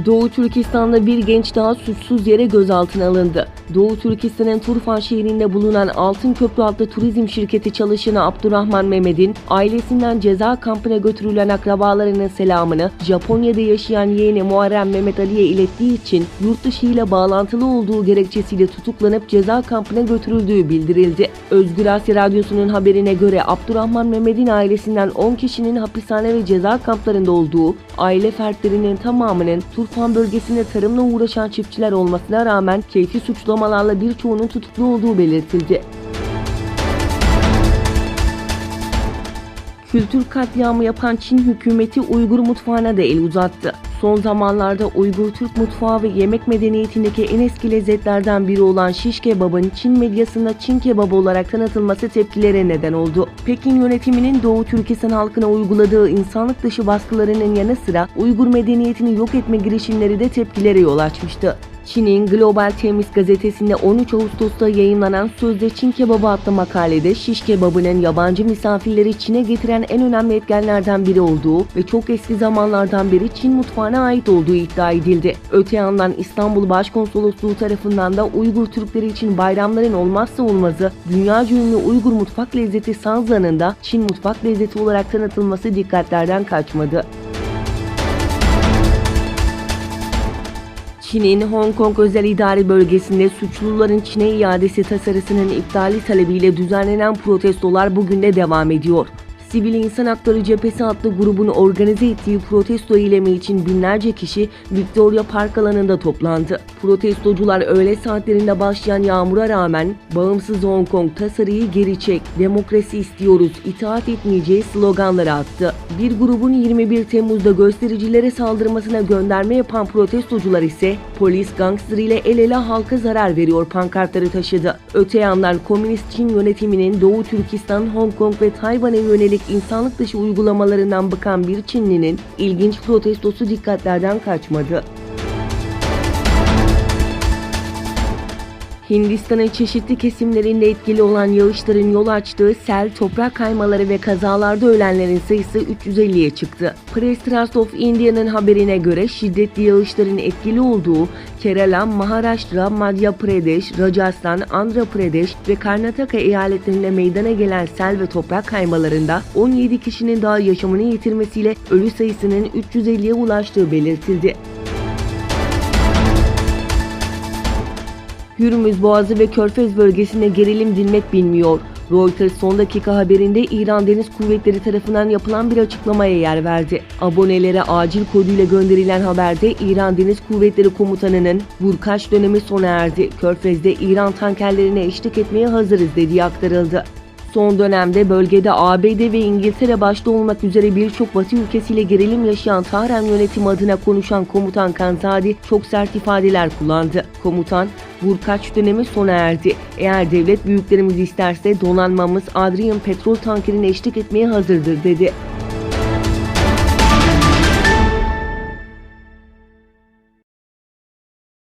Doğu Türkistan'da bir genç daha suçsuz yere gözaltına alındı. Doğu Türkistan'ın Turfan şehrinde bulunan Altın Köprü adlı turizm şirketi çalışanı Abdurrahman Mehmet'in ailesinden ceza kampına götürülen akrabalarının selamını Japonya'da yaşayan yeğeni Muharrem Mehmet Ali'ye ilettiği için yurt dışı ile bağlantılı olduğu gerekçesiyle tutuklanıp ceza kampına götürüldüğü bildirildi. Özgür Asya Radyosu'nun haberine göre Abdurrahman Mehmet'in ailesinden 10 kişinin hapishane ve ceza kamplarında olduğu, aile fertlerinin tamamının Turfan bölgesinde tarımla uğraşan çiftçiler olmasına rağmen keyfi suçlamalarla birçoğunun tutuklu olduğu belirtildi. Kültür katliamı yapan Çin hükümeti Uygur mutfağına da el uzattı. Son zamanlarda Uygur Türk mutfağı ve yemek medeniyetindeki en eski lezzetlerden biri olan şiş kebabın Çin medyasında Çin kebabı olarak tanıtılması tepkilere neden oldu. Pekin yönetiminin Doğu Türkistan halkına uyguladığı insanlık dışı baskılarının yanı sıra Uygur medeniyetini yok etme girişimleri de tepkilere yol açmıştı. Çin'in Global Times gazetesinde 13 Ağustos'ta yayınlanan Sözde Çin Kebabı adlı makalede şiş kebabının yabancı misafirleri Çin'e getiren en önemli etkenlerden biri olduğu ve çok eski zamanlardan beri Çin mutfağına ait olduğu iddia edildi. Öte yandan İstanbul Başkonsolosluğu tarafından da Uygur Türkleri için bayramların olmazsa olmazı dünyaca ünlü Uygur mutfak lezzeti Sanzan'ın da Çin mutfak lezzeti olarak tanıtılması dikkatlerden kaçmadı. Çin'in Hong Kong Özel İdari Bölgesi'nde suçluların Çin'e iadesi tasarısının iptali talebiyle düzenlenen protestolar bugün de devam ediyor. Sivil İnsan Hakları Cephesi adlı grubun organize ettiği protesto eylemi için binlerce kişi Victoria Park alanında toplandı. Protestocular öğle saatlerinde başlayan yağmura rağmen "Bağımsız Hong Kong, tasarıyı geri çek, demokrasi istiyoruz, itaat etmeyeceğiz" sloganları attı. Bir grubun 21 Temmuz'da göstericilere saldırmasına gönderme yapan protestocular ise "Polis gangster ile el ele halka zarar veriyor" pankartları taşıdı. Öte yandan Komünist Çin yönetiminin Doğu Türkistan, Hong Kong ve Tayvan'a yönelik insanlık dışı uygulamalarından bıkan bir Çinlinin ilginç protestosu dikkatlerden kaçmadı. Hindistan'ın çeşitli kesimlerinde etkili olan yağışların yol açtığı sel, toprak kaymaları ve kazalarda ölenlerin sayısı 350'ye çıktı. Press Trust of India'nın haberine göre şiddetli yağışların etkili olduğu Kerala, Maharashtra, Madhya Pradesh, Rajasthan, Andhra Pradesh ve Karnataka eyaletlerinde meydana gelen sel ve toprak kaymalarında 17 kişinin daha yaşamını yitirmesiyle ölü sayısının 350'ye ulaştığı belirtildi. Hürmüz Boğazı ve Körfez bölgesinde gerilim dinmek bilmiyor. Reuters son dakika haberinde İran Deniz Kuvvetleri tarafından yapılan bir açıklamaya yer verdi. Abonelere acil koduyla gönderilen haberde İran Deniz Kuvvetleri Komutanı'nın "Vurkaç dönemi sona erdi. Körfez'de İran tankerlerine eşlik etmeye hazırız" dediği aktarıldı. Son dönemde bölgede ABD ve İngiltere başta olmak üzere birçok Batı ülkesiyle gerilim yaşayan Tahran yönetimi adına konuşan Komutan Kanzadi çok sert ifadeler kullandı. Komutan, "Vurkaç dönemi sona erdi. Eğer devlet büyüklerimiz isterse donanmamız Adrian petrol tankerine eşlik etmeye hazırdır" dedi.